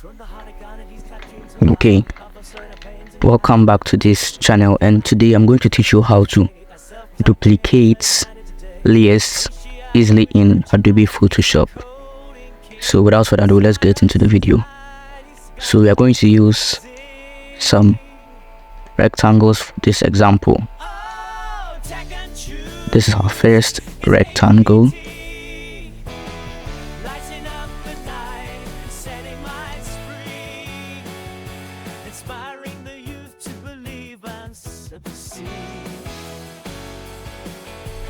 Okay, welcome back to this channel, and today I'm going to teach you how to duplicate layers easily in Adobe Photoshop. So without further ado, let's get into the video. So we are going to use some rectangles for this example. This is our first rectangle.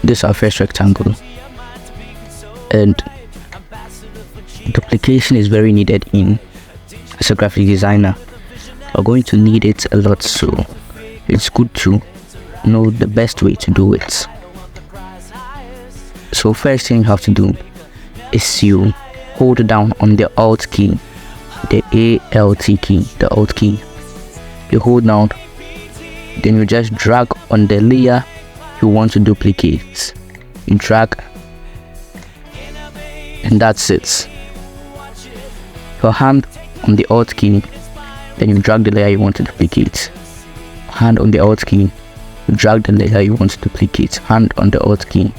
This is our first rectangle, and duplication is very needed as a graphic designer. We're going to need it a lot, so it's good to know the best way to do it. So first thing you have to do is you hold down on the Alt key, the Alt key, the Alt key. You hold down, then you just drag on the layer you want to duplicate. You drag, and that's it. Your hand on the Alt key, then you drag the layer you want to duplicate. Hand on the Alt key, you drag the layer you want to duplicate. Hand on the Alt key,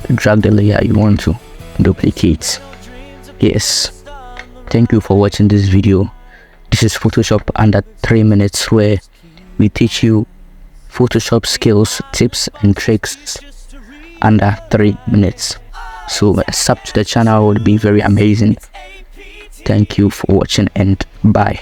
you drag the layer you want to duplicate. Yes, thank you for watching this video. This is Photoshop under 3 minutes, where we teach you Photoshop skills, tips and tricks under 3 minutes. So sub to the channel would be very amazing. Thank you for watching, and bye.